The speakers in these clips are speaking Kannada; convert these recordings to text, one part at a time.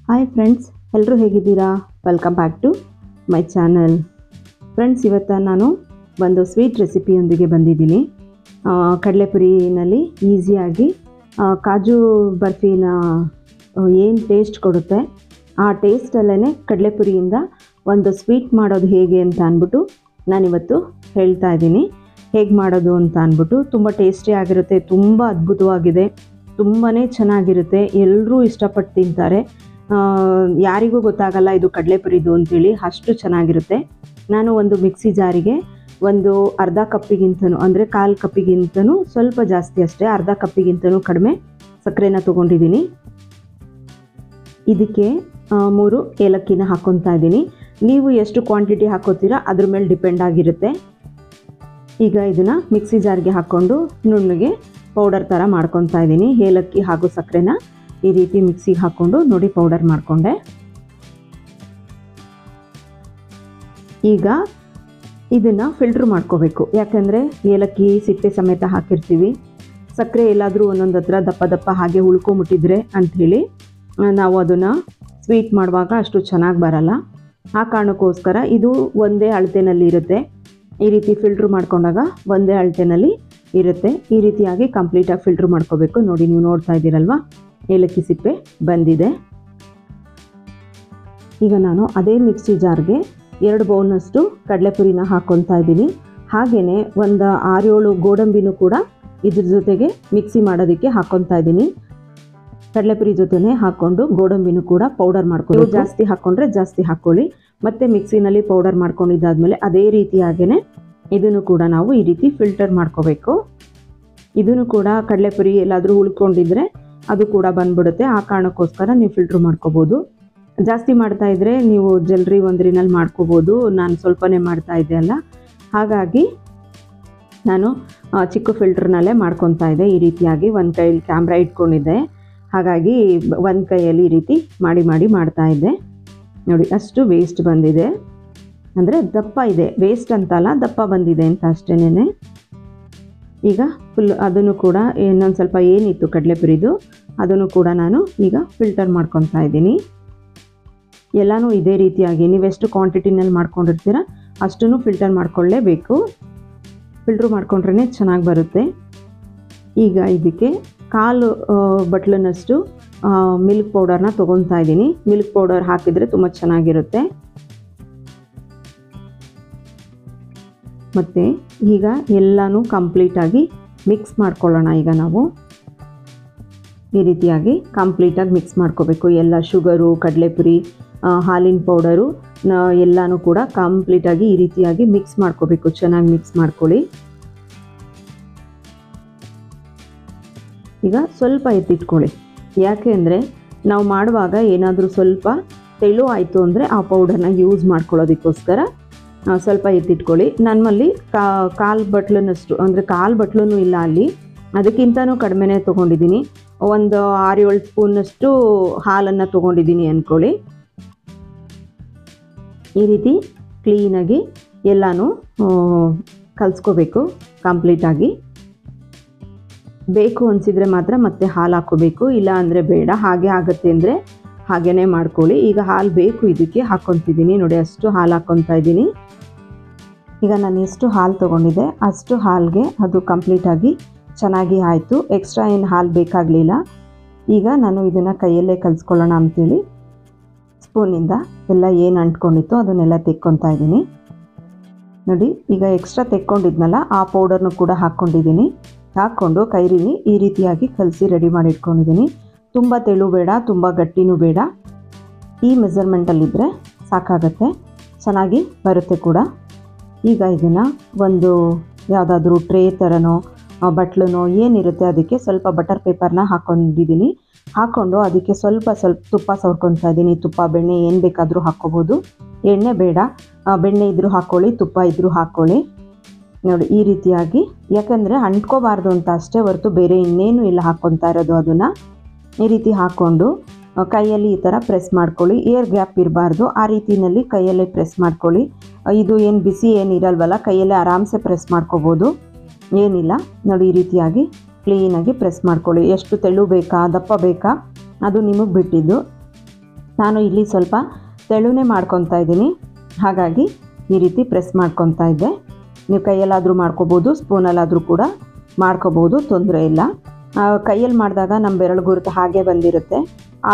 ಹಾಯ್ ಫ್ರೆಂಡ್ಸ್, ಎಲ್ಲರೂ ಹೇಗಿದ್ದೀರಾ? Welcome back to my channel. Friends, ಇವತ್ತು ನಾನು ಒಂದು ಸ್ವೀಟ್ ರೆಸಿಪಿಯೊಂದಿಗೆ ಬಂದಿದ್ದೀನಿ. ಕಡಲೆಪುರಿನಲ್ಲಿ ಈಸಿಯಾಗಿ ಕಾಜು ಬರ್ಫಿನ ಏನು ಟೇಸ್ಟ್ ಕೊಡುತ್ತೆ ಆ ಟೇಸ್ಟಲ್ಲೇ ಕಡಲೆಪುರಿಯಿಂದ ಒಂದು ಸ್ವೀಟ್ ಮಾಡೋದು ಹೇಗೆ ಅಂತ ಅಂದ್ಬಿಟ್ಟು ನಾನಿವತ್ತು ಹೇಳ್ತಾ ಇದ್ದೀನಿ. ಹೇಗೆ ಮಾಡೋದು ಅಂತ ಅಂದ್ಬಿಟ್ಟು ತುಂಬ ಟೇಸ್ಟಿ ಆಗಿರುತ್ತೆ, ತುಂಬ ಅದ್ಭುತವಾಗಿದೆ, ತುಂಬಾ ಚೆನ್ನಾಗಿರುತ್ತೆ, ಎಲ್ಲರೂ ಇಷ್ಟಪಟ್ಟು ತಿಂತಾರೆ. ಯಾರಿಗೂ ಗೊತ್ತಾಗಲ್ಲ ಇದು ಕಡಲೆಪುರಿದು ಅಂತೇಳಿ, ಅಷ್ಟು ಚೆನ್ನಾಗಿರುತ್ತೆ. ನಾನು ಒಂದು ಮಿಕ್ಸಿ ಜಾರಿಗೆ ಒಂದು ಅರ್ಧ ಕಪ್ಪಿಗಿಂತನೂ ಅಂದರೆ ಕಾಲು ಕಪ್ಪಿಗಿಂತನೂ ಸ್ವಲ್ಪ ಜಾಸ್ತಿ ಅಷ್ಟೇ, ಅರ್ಧ ಕಪ್ಪಿಗಿಂತನೂ ಕಡಿಮೆ ಸಕ್ಕರೆನ ತೊಗೊಂಡಿದ್ದೀನಿ. ಇದಕ್ಕೆ 3 ಏಲಕ್ಕಿನ ಹಾಕ್ಕೊತಾ ಇದ್ದೀನಿ. ನೀವು ಎಷ್ಟು ಕ್ವಾಂಟಿಟಿ ಹಾಕೋತೀರಾ ಅದ್ರ ಮೇಲೆ ಡಿಪೆಂಡ್ ಆಗಿರುತ್ತೆ. ಈಗ ಇದನ್ನು ಮಿಕ್ಸಿ ಜಾರ್ಗೆ ಹಾಕ್ಕೊಂಡು ನುಣ್ಣಗೆ ಪೌಡರ್ ಥರ ಮಾಡ್ಕೊತಾ ಇದ್ದೀನಿ. ಏಲಕ್ಕಿ ಹಾಗೂ ಸಕ್ಕರೆನ ಈ ರೀತಿ ಮಿಕ್ಸಿಗೆ ಹಾಕ್ಕೊಂಡು ನೋಡಿ ಪೌಡರ್ ಮಾಡಿಕೊಂಡೆ. ಈಗ ಇದನ್ನು ಫಿಲ್ಟ್ರ್ ಮಾಡ್ಕೋಬೇಕು, ಯಾಕೆಂದರೆ ಏಲಕ್ಕಿ ಸಿಪ್ಪೆ ಸಮೇತ ಹಾಕಿರ್ತೀವಿ. ಸಕ್ಕರೆ ಎಲ್ಲಾದರೂ ಒಂದೊಂದು ಹತ್ರ ದಪ್ಪ ದಪ್ಪ ಹಾಗೆ ಉಳ್ಕೊಂಬಿಟ್ಟಿದ್ರೆ ಅಂಥೇಳಿ ನಾವು ಅದನ್ನು ಸ್ವೀಟ್ ಮಾಡುವಾಗ ಅಷ್ಟು ಚೆನ್ನಾಗಿ ಬರಲ್ಲ. ಆ ಕಾರಣಕ್ಕೋಸ್ಕರ ಇದು ಒಂದೇ ಅಳತೆನಲ್ಲಿ ಇರುತ್ತೆ. ಈ ರೀತಿ ಫಿಲ್ಟ್ರ್ ಮಾಡ್ಕೊಂಡಾಗ ಒಂದೇ ಅಳತೆನಲ್ಲಿ ಇರುತ್ತೆ. ಈ ರೀತಿಯಾಗಿ ಕಂಪ್ಲೀಟಾಗಿ ಫಿಲ್ಟ್ರ್ ಮಾಡ್ಕೋಬೇಕು. ನೋಡಿ, ನೀವು ನೋಡ್ತಾ ಇದ್ದೀರಲ್ವ, ಏಲಕ್ಕಿ ಸಿಪ್ಪೆ ಬಂದಿದೆ. ಈಗ ನಾನು ಅದೇ ಮಿಕ್ಸಿ ಜಾರ್ಗೆ 2 ಬೌಲ್ನಷ್ಟು ಕಡಲೆಪುರಿನ ಹಾಕ್ಕೊತಾ ಇದ್ದೀನಿ. ಹಾಗೆಯೇ ಒಂದು 6-7 ಗೋಡಂಬಿನೂ ಕೂಡ ಇದ್ರ ಜೊತೆಗೆ ಮಿಕ್ಸಿ ಮಾಡೋದಕ್ಕೆ ಹಾಕ್ಕೊತಾ ಇದ್ದೀನಿ. ಕಡಲೆಪುರಿ ಜೊತೆನೇ ಹಾಕ್ಕೊಂಡು ಗೋಡಂಬಿನೂ ಕೂಡ ಪೌಡರ್ ಮಾಡ್ಕೊಂಡು, ಜಾಸ್ತಿ ಹಾಕ್ಕೊಂಡ್ರೆ ಜಾಸ್ತಿ ಹಾಕ್ಕೊಳ್ಳಿ. ಮತ್ತು ಮಿಕ್ಸಿನಲ್ಲಿ ಪೌಡರ್ ಮಾಡ್ಕೊಂಡಿದ್ದಾದಮೇಲೆ ಅದೇ ರೀತಿಯಾಗೇ ಇದನ್ನು ಕೂಡ ನಾವು ಈ ರೀತಿ ಫಿಲ್ಟರ್ ಮಾಡ್ಕೋಬೇಕು. ಇದನ್ನು ಕೂಡ ಕಡಲೆಪುರಿ ಎಲ್ಲಾದರೂ ಉಳ್ಕೊಂಡಿದ್ರೆ ಅದು ಕೂಡ ಬಂದ್ಬಿಡುತ್ತೆ. ಆ ಕಾರಣಕ್ಕೋಸ್ಕರ ನೀವು ಫಿಲ್ಟ್ರ್ ಮಾಡ್ಕೋಬೋದು. ಜಾಸ್ತಿ ಮಾಡ್ತಾಯಿದ್ರೆ ನೀವು ಜಲ್ರಿ ಒಂದ್ರಿನಲ್ಲಿ ಮಾಡ್ಕೋಬೋದು. ನಾನು ಸ್ವಲ್ಪನೇ ಮಾಡ್ತಾಯಿದ್ದೆ ಅಲ್ಲ, ಹಾಗಾಗಿ ನಾನು ಚಿಕ್ಕ ಫಿಲ್ಟ್ರ್ನಲ್ಲೇ ಮಾಡ್ಕೊತಾ ಇದ್ದೆ. ಈ ರೀತಿಯಾಗಿ ಒಂದು ಕೈಯಲ್ಲಿ ಕ್ಯಾಮ್ರಾ ಇಟ್ಕೊಂಡಿದ್ದೆ, ಹಾಗಾಗಿ ಒಂದು ಕೈಯಲ್ಲಿ ಈ ರೀತಿ ಮಾಡಿ ಮಾಡ್ತಾಯಿದ್ದೆ. ನೋಡಿ, ಅಷ್ಟು ವೇಸ್ಟ್ ಬಂದಿದೆ, ಅಂದರೆ ದಪ್ಪ ಇದೆ, ವೇಸ್ಟ್ ಅಂತಲ್ಲ ದಪ್ಪ ಬಂದಿದೆ ಅಂತ ಅಷ್ಟೇನೆ. ಈಗ ಫುಲ್ ಅದನ್ನು ಕೂಡ ಇನ್ನೊಂದು ಸ್ವಲ್ಪ ಏನಿತ್ತು ಕಡಲೆಪುರಿದು ಅದನ್ನು ಕೂಡ ನಾನು ಈಗ ಫಿಲ್ಟರ್ ಮಾಡ್ಕೊತಾ ಇದ್ದೀನಿ. ಎಲ್ಲನೂ ಇದೇ ರೀತಿಯಾಗಿ ನೀವೆಷ್ಟು ಕ್ವಾಂಟಿಟಿನಲ್ಲಿ ಮಾಡ್ಕೊಂಡಿರ್ತೀರ ಅಷ್ಟನ್ನು ಫಿಲ್ಟರ್ ಮಾಡ್ಕೊಳ್ಳೇಬೇಕು. ಫಿಲ್ಟ್ರ್ ಮಾಡ್ಕೊಂಡ್ರೇ ಚೆನ್ನಾಗಿ ಬರುತ್ತೆ. ಈಗ ಇದಕ್ಕೆ 1/4 ಬಟ್ಲನಷ್ಟು ಮಿಲ್ಕ್ ಪೌಡರ್ನ ತೊಗೊತಾ ಇದ್ದೀನಿ. ಮಿಲ್ಕ್ ಪೌಡರ್ ಹಾಕಿದರೆ ತುಂಬ ಚೆನ್ನಾಗಿರುತ್ತೆ. ಮತ್ತು ಈಗ ಎಲ್ಲನೂ ಕಂಪ್ಲೀಟಾಗಿ ಮಿಕ್ಸ್ ಮಾಡ್ಕೊಳ್ಳೋಣ. ಈಗ ನಾವು ಈ ರೀತಿಯಾಗಿ ಕಂಪ್ಲೀಟಾಗಿ ಮಿಕ್ಸ್ ಮಾಡ್ಕೋಬೇಕು. ಎಲ್ಲ ಶುಗರು, ಕಡಲೆಪುರಿ, ಹಾಲಿನ ಪೌಡರು ಎಲ್ಲನೂ ಕೂಡ ಕಂಪ್ಲೀಟಾಗಿ ಈ ರೀತಿಯಾಗಿ ಮಿಕ್ಸ್ ಮಾಡ್ಕೋಬೇಕು. ಚೆನ್ನಾಗಿ ಮಿಕ್ಸ್ ಮಾಡ್ಕೊಳ್ಳಿ. ಈಗ ಸ್ವಲ್ಪ ಎತ್ತಿಟ್ಕೊಳ್ಳಿ, ಯಾಕೆ ಅಂದರೆ ನಾವು ಮಾಡುವಾಗ ಏನಾದರೂ ಸ್ವಲ್ಪ ತೆಳು ಆಯಿತು ಅಂದರೆ ಆ ಪೌಡರ್ನ ಯೂಸ್ ಮಾಡ್ಕೊಳ್ಳೋದಕ್ಕೋಸ್ಕರ ಸ್ವಲ್ಪ ಎತ್ತಿಟ್ಕೊಳ್ಳಿ. ನಮ್ಮಲ್ಲಿ 1/4 ಬಟ್ಲನಷ್ಟು, ಅಂದರೆ 1/4 ಬಟ್ಲೂ ಇಲ್ಲ, ಅಲ್ಲಿ ಅದಕ್ಕಿಂತನೂ ಕಡಿಮೆನೇ ತೊಗೊಂಡಿದ್ದೀನಿ. ಒಂದು 6-7 ಸ್ಪೂನ್ನಷ್ಟು ಹಾಲನ್ನು ತೊಗೊಂಡಿದ್ದೀನಿ ಅಂದ್ಕೊಳ್ಳಿ. ಈ ರೀತಿ ಕ್ಲೀನಾಗಿ ಎಲ್ಲನೂ ಕಲಿಸ್ಕೋಬೇಕು ಕಂಪ್ಲೀಟಾಗಿ. ಬೇಕು ಅನಿಸಿದರೆ ಮಾತ್ರ ಮತ್ತೆ ಹಾಲು ಹಾಕ್ಕೋಬೇಕು, ಇಲ್ಲ ಅಂದರೆ ಬೇಡ. ಹಾಗೆ ಆಗುತ್ತೆ ಅಂದರೆ ಹಾಗೇ ಮಾಡ್ಕೊಳ್ಳಿ. ಈಗ ಹಾಲು ಬೇಕು ಇದಕ್ಕೆ ಹಾಕ್ಕೊತಿದ್ದೀನಿ. ನೋಡಿ, ಅಷ್ಟು ಹಾಲು ಹಾಕ್ಕೊತಾ ಇದ್ದೀನಿ. ಈಗ ನಾನು ಎಷ್ಟು ಹಾಲು ತೊಗೊಂಡಿದ್ದೆ ಅಷ್ಟು ಹಾಲಿಗೆ ಅದು ಕಂಪ್ಲೀಟಾಗಿ ಚೆನ್ನಾಗಿ ಆಯಿತು. ಎಕ್ಸ್ಟ್ರಾ ಏನು ಹಾಲು ಬೇಕಾಗಲಿಲ್ಲ. ಈಗ ನಾನು ಇದನ್ನು ಕೈಯಲ್ಲೇ ಕಲಿಸ್ಕೊಳ್ಳೋಣ ಅಂಥೇಳಿ ಸ್ಪೂನಿಂದ ಎಲ್ಲ ಏನು ಅಂಟ್ಕೊಂಡಿತ್ತು ಅದನ್ನೆಲ್ಲ ತೆಕ್ಕೊತಾ ಇದ್ದೀನಿ. ನೋಡಿ, ಈಗ ಎಕ್ಸ್ಟ್ರಾ ತೆಕ್ಕೊಂಡಿದ್ನಲ್ಲ ಆ ಪೌಡರ್ನು ಕೂಡ ಹಾಕ್ಕೊಂಡಿದ್ದೀನಿ. ಹಾಕ್ಕೊಂಡು ಕೈಲಿ ಈ ರೀತಿಯಾಗಿ ಕಲಸಿ ರೆಡಿ ಮಾಡಿ ಇಟ್ಕೊಂಡಿದ್ದೀನಿ. ತುಂಬ ತೆಳು ಬೇಡ, ತುಂಬ ಗಟ್ಟಿನೂ ಬೇಡ. ಈ ಮೆಜರ್ಮೆಂಟಲ್ಲಿದ್ದರೆ ಸಾಕಾಗತ್ತೆ, ಚೆನ್ನಾಗಿ ಬರುತ್ತೆ ಕೂಡ. ಈಗ ಇದನ್ನು ಒಂದು ಯಾವುದಾದ್ರೂ ಟ್ರೇ ಥರನೋ ಬಟ್ಲನೋ ಏನಿರುತ್ತೆ ಅದಕ್ಕೆ ಸ್ವಲ್ಪ ಬಟರ್ ಪೇಪರ್ನ ಹಾಕ್ಕೊಂಡಿದ್ದೀನಿ. ಹಾಕ್ಕೊಂಡು ಅದಕ್ಕೆ ಸ್ವಲ್ಪ ತುಪ್ಪ ಸವರ್ಕೊತಾ ಇದ್ದೀನಿ. ತುಪ್ಪ, ಬೆಣ್ಣೆ ಏನು ಬೇಕಾದರೂ ಹಾಕ್ಕೋಬೋದು. ಎಣ್ಣೆ ಬೇಡ, ಬೆಣ್ಣೆ ಇದ್ದರೂ ಹಾಕ್ಕೊಳ್ಳಿ, ತುಪ್ಪ ಇದ್ದರೂ ಹಾಕ್ಕೊಳ್ಳಿ. ನೋಡಿ, ಈ ರೀತಿಯಾಗಿ, ಯಾಕಂದರೆ ಅಂಟ್ಕೋಬಾರ್ದು ಅಂತ ಅಷ್ಟೇ ಹೊರತು ಬೇರೆ ಇನ್ನೇನು ಇಲ್ಲ ಹಾಕ್ಕೊತಾ ಇರೋದು. ಅದನ್ನು ಈ ರೀತಿ ಹಾಕ್ಕೊಂಡು ಕೈಯಲ್ಲಿ ಈ ಥರ ಪ್ರೆಸ್ ಮಾಡ್ಕೊಳ್ಳಿ. ಏರ್ ಗ್ಯಾಪ್ ಇರಬಾರ್ದು, ಆ ರೀತಿಯಲ್ಲಿ ಕೈಯಲ್ಲೇ ಪ್ರೆಸ್ ಮಾಡ್ಕೊಳ್ಳಿ. ಇದು ಏನು ಬಿಸಿ ಏನಿರಲ್ವಲ್ಲ, ಕೈಯಲ್ಲೇ ಆರಾಮ್ಸೆ ಪ್ರೆಸ್ ಮಾಡ್ಕೋಬೋದು, ಏನಿಲ್ಲ. ನೋಡಿ, ಈ ರೀತಿಯಾಗಿ ಕ್ಲೀನಾಗಿ ಪ್ರೆಸ್ ಮಾಡ್ಕೊಳ್ಳಿ. ಎಷ್ಟು ತೆಳು ಬೇಕಾ ದಪ್ಪ ಬೇಕಾ ಅದು ನಿಮಗೆ ಬಿಟ್ಟಿದ್ದು. ನಾನು ಇಲ್ಲಿ ಸ್ವಲ್ಪ ತೆಳುನೇ ಮಾಡ್ಕೊತಾ ಇದ್ದೀನಿ, ಹಾಗಾಗಿ ಈ ರೀತಿ ಪ್ರೆಸ್ ಮಾಡ್ಕೊತಾ ಇದ್ದೆ. ನೀವು ಕೈಯಲ್ಲಾದರೂ ಮಾಡ್ಕೋಬೋದು, ಸ್ಪೂನಲ್ಲಾದರೂ ಕೂಡ ಮಾಡ್ಕೋಬೋದು, ತೊಂದರೆ ಇಲ್ಲ. ಕೈಯಲ್ಲಿ ಮಾಡಿದಾಗ ನಮ್ಮ ಬೆರಳು ಗುರುತು ಹಾಗೆ ಬಂದಿರುತ್ತೆ.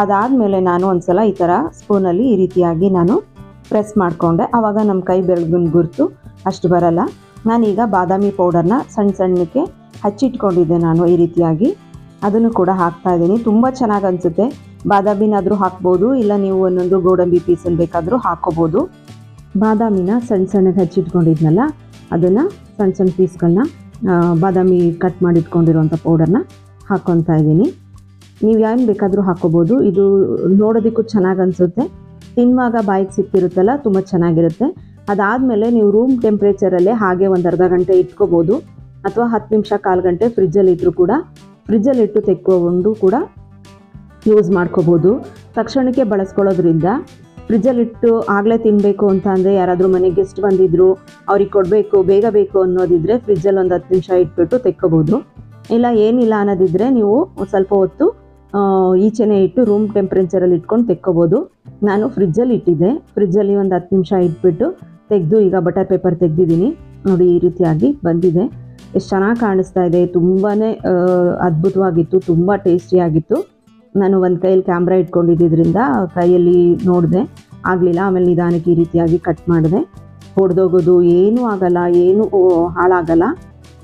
ಅದಾದಮೇಲೆ ನಾನು ಒಂದು ಸಲ ಈ ಥರ ಸ್ಪೂನಲ್ಲಿ ಈ ರೀತಿಯಾಗಿ ನಾನು ಪ್ರೆಸ್ ಮಾಡಿಕೊಂಡೆ. ಆವಾಗ ನಮ್ಮ ಕೈ ಬೆರಳಿನ ಗುರುತು ಅಷ್ಟು ಬರಲ್ಲ. ನಾನೀಗ ಬಾದಾಮಿ ಪೌಡರ್ನ ಸಣ್ಣ ಸಣ್ಣಕ್ಕೆ ಹಚ್ಚಿಟ್ಕೊಂಡಿದ್ದೆ ನಾನು ಈ ರೀತಿಯಾಗಿ, ಅದನ್ನು ಕೂಡ ಹಾಕ್ತಾಯಿದ್ದೀನಿ. ತುಂಬ ಚೆನ್ನಾಗಿ ಅನಿಸುತ್ತೆ. ಬಾದಾಮಿನಾದರೂ ಹಾಕ್ಬೋದು, ಇಲ್ಲ ನೀವು ಒಂದೊಂದು ಗೋಡಂಬಿ ಪೀಸನ್ನು ಬೇಕಾದರೂ ಹಾಕ್ಕೋಬೋದು. ಬಾದಾಮಿನ ಸಣ್ಣ ಸಣ್ಣಗೆ ಹಚ್ಚಿಟ್ಕೊಂಡಿದ್ನಲ್ಲ, ಅದನ್ನು ಸಣ್ಣ ಸಣ್ಣ ಪೀಸ್ಗಳನ್ನ ಬಾದಾಮಿ ಕಟ್ ಮಾಡಿಟ್ಕೊಂಡಿರೋಂಥ ಪೌಡರ್ನ ಹಾಕ್ಕೊತಾ ಇದ್ದೀನಿ. ನೀವು ಏನು ಬೇಕಾದರೂ ಹಾಕ್ಕೋಬೋದು. ಇದು ನೋಡೋದಕ್ಕೂ ಚೆನ್ನಾಗಿ ಅನಿಸುತ್ತೆ, ತಿನ್ನುವಾಗ ಬಾಯಿಗೆ ಸಿಕ್ಕಿರುತ್ತಲ್ಲ ತುಂಬ ಚೆನ್ನಾಗಿರುತ್ತೆ. ಅದಾದಮೇಲೆ ನೀವು ರೂಮ್ ಟೆಂಪ್ರೇಚರಲ್ಲೇ ಹಾಗೆ ಒಂದು ಅರ್ಧ ಗಂಟೆ ಇಟ್ಕೋಬೋದು, ಅಥವಾ 10 ನಿಮಿಷ ಕಾಲು ಗಂಟೆ ಫ್ರಿಜ್ಜಲ್ಲಿ ಇಟ್ಟರು ಕೂಡ, ಫ್ರಿಜ್ಜಲ್ಲಿಟ್ಟು ತೆಕ್ಕೊಂಡು ಕೂಡ ಯೂಸ್ ಮಾಡ್ಕೋಬೋದು. ತಕ್ಷಣಕ್ಕೆ ಬಳಸ್ಕೊಳ್ಳೋದ್ರಿಂದ ಫ್ರಿಜ್ಜಲ್ಲಿಟ್ಟು ಆಗಲೇ ತಿನ್ನಬೇಕು ಅಂತ ಅಂದರೆ, ಯಾರಾದರೂ ಮನೆಗೆ ಗೆಸ್ಟ್ ಬಂದಿದ್ದರು ಅವ್ರಿಗೆ ಕೊಡಬೇಕು, ಬೇಗ ಬೇಕು ಅನ್ನೋದಿದ್ದರೆ ಫ್ರಿಜ್ಜಲ್ಲಿ ಒಂದು 10 ನಿಮಿಷ ಇಟ್ಬಿಟ್ಟು ತೆಕ್ಕೋಬೋದು. ಇಲ್ಲ ಏನಿಲ್ಲ ಅನ್ನೋದಿದ್ದರೆ ನೀವು ಸ್ವಲ್ಪ ಹೊತ್ತು ಈಚೆನೇ ಇಟ್ಟು ರೂಮ್ ಟೆಂಪ್ರೇಚರಲ್ಲಿ ಇಟ್ಕೊಂಡು ತೆಕ್ಕೋಬೋದು. ನಾನು ಫ್ರಿಜ್ಜಲ್ಲಿ ಇಟ್ಟಿದ್ದೆ, ಫ್ರಿಜ್ಜಲ್ಲಿ ಒಂದು 10 ನಿಮಿಷ ಇಟ್ಬಿಟ್ಟು ತೆಗೆದು ಈಗ ಬಟರ್ ಪೇಪರ್ ತೆಗೆದಿದ್ದೀನಿ. ನೋಡಿ ಈ ರೀತಿಯಾಗಿ ಬಂದಿದೆ, ಎಷ್ಟು ಚೆನ್ನಾಗಿ ಕಾಣಿಸ್ತಾ ಇದೆ. ತುಂಬಾ ಅದ್ಭುತವಾಗಿತ್ತು, ತುಂಬ ಟೇಸ್ಟಿಯಾಗಿತ್ತು. ನಾನು ಒಂದು ಕೈಯಲ್ಲಿ ಕ್ಯಾಮ್ರಾ ಇಟ್ಕೊಂಡಿದ್ದರಿಂದ ಕೈಯಲ್ಲಿ ನೋಡಿದೆ, ಆಗಲಿಲ್ಲ. ಆಮೇಲೆ ನಿಧಾನಕ್ಕೆ ಈ ರೀತಿಯಾಗಿ ಕಟ್ ಮಾಡಿದೆ. ಹೊಡೆದೋಗೋದು ಏನೂ ಆಗಲ್ಲ, ಏನೂ ಹಾಳಾಗಲ್ಲ.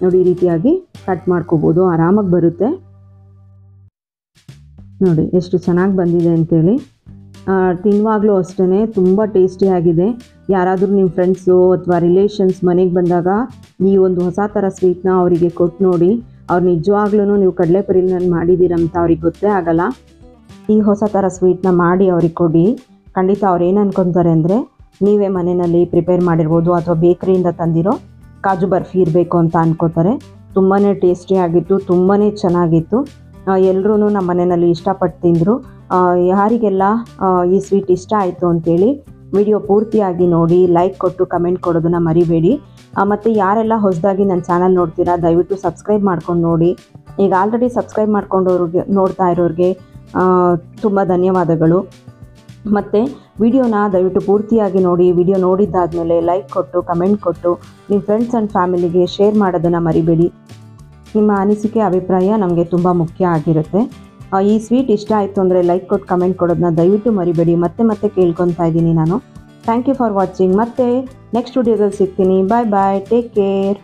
ನೋಡಿ ಈ ರೀತಿಯಾಗಿ ಕಟ್ ಮಾಡ್ಕೋಬೋದು, ಆರಾಮಾಗಿ ಬರುತ್ತೆ. ನೋಡಿ ಎಷ್ಟು ಚೆನ್ನಾಗಿ ಬಂದಿದೆ ಅಂತೇಳಿ. ತಿನ್ನುವಾಗಲೂ ಅಷ್ಟೇ ತುಂಬ ಟೇಸ್ಟಿಯಾಗಿದೆ. ಯಾರಾದರೂ ನಿಮ್ಮ ಫ್ರೆಂಡ್ಸು ಅಥವಾ ರಿಲೇಷನ್ಸ್ ಮನೆಗೆ ಬಂದಾಗ ಈ ಒಂದು ಹೊಸ ಥರ ಸ್ವೀಟ್ನ ಅವರಿಗೆ ಕೊಟ್ಟು ನೋಡಿ. ಅವ್ರು ನಿಜವಾಗ್ಲೂ ನೀವು ಕಡಲೆಪುರಿನಲ್ಲಿ ಮಾಡಿದ್ದೀರಂತ ಅವ್ರಿಗೆ ಗೊತ್ತೇ ಆಗಲ್ಲ. ಈ ಹೊಸ ಥರ ಸ್ವೀಟ್ನ ಮಾಡಿ ಅವ್ರಿಗೆ ಕೊಡಿ, ಖಂಡಿತ ಅವ್ರು ಏನು ಅನ್ಕೊತಾರೆ ಅಂದರೆ ನೀವೇ ಮನೆಯಲ್ಲಿ ಪ್ರಿಪೇರ್ ಮಾಡಿರ್ಬೋದು, ಅಥವಾ ಬೇಕ್ರಿಯಿಂದ ತಂದಿರೋ ಕಾಜು ಬರ್ಫಿ ಇರಬೇಕು ಅಂತ ಅನ್ಕೋತಾರೆ. ತುಂಬಾ ಟೇಸ್ಟಿಯಾಗಿತ್ತು, ತುಂಬಾ ಚೆನ್ನಾಗಿತ್ತು. ಎಲ್ಲರೂ ನಮ್ಮ ಮನೆಯಲ್ಲಿ ಇಷ್ಟಪಟ್ಟು ತಿಂದರು. ಯಾರಿಗೆಲ್ಲ ಈ ಸ್ವೀಟ್ ಇಷ್ಟ ಆಯಿತು ಅಂತೇಳಿ ವಿಡಿಯೋ ಪೂರ್ತಿಯಾಗಿ ನೋಡಿ, ಲೈಕ್ ಕೊಟ್ಟು ಕಮೆಂಟ್ ಕೊಡೋದನ್ನು ಮರಿಬೇಡಿ. ಮತ್ತು ಯಾರೆಲ್ಲ ಹೊಸದಾಗಿ ನನ್ನ ಚಾನಲ್ ನೋಡ್ತೀರಾ ದಯವಿಟ್ಟು ಸಬ್ಸ್ಕ್ರೈಬ್ ಮಾಡ್ಕೊಂಡು ನೋಡಿ. ಈಗ ಆಲ್ರೆಡಿ ಸಬ್ಸ್ಕ್ರೈಬ್ ಮಾಡ್ಕೊಂಡವ್ರಿಗೆ, ನೋಡ್ತಾ ಇರೋರಿಗೆ ತುಂಬ ಧನ್ಯವಾದಗಳು. ಮತ್ತು ವಿಡಿಯೋನ ದಯವಿಟ್ಟು ಪೂರ್ತಿಯಾಗಿ ನೋಡಿ. ವಿಡಿಯೋ ನೋಡಿದ್ದಾದಮೇಲೆ ಲೈಕ್ ಕೊಟ್ಟು ಕಮೆಂಟ್ ಕೊಟ್ಟು ನಿಮ್ಮ ಫ್ರೆಂಡ್ಸ್ ಆ್ಯಂಡ್ ಫ್ಯಾಮಿಲಿಗೆ ಶೇರ್ ಮಾಡೋದನ್ನು ಮರಿಬೇಡಿ. ನಿಮ್ಮ ಅನಿಸಿಕೆ ಅಭಿಪ್ರಾಯ ನಮಗೆ ತುಂಬ ಮುಖ್ಯ ಆಗಿರುತ್ತೆ. ಈ ಸ್ವೀಟ್ ಇಷ್ಟ ಆಯಿತು ಅಂದರೆ ಲೈಕ್ ಕೊಟ್ಟು ಕಮೆಂಟ್ ಕೊಡೋದನ್ನ ದಯವಿಟ್ಟು ಮರಿಬೇಡಿ. ಮತ್ತೆ ಕೇಳ್ಕೊತಾ ಇದ್ದೀನಿ ನಾನು. Thank you for watching. ಮತ್ತೆ ನೆಕ್ಸ್ಟ್ ವಿಡಿಯೋದಲ್ಲಿ ಸಿಗ್ತೀನಿ. Bye bye, take care.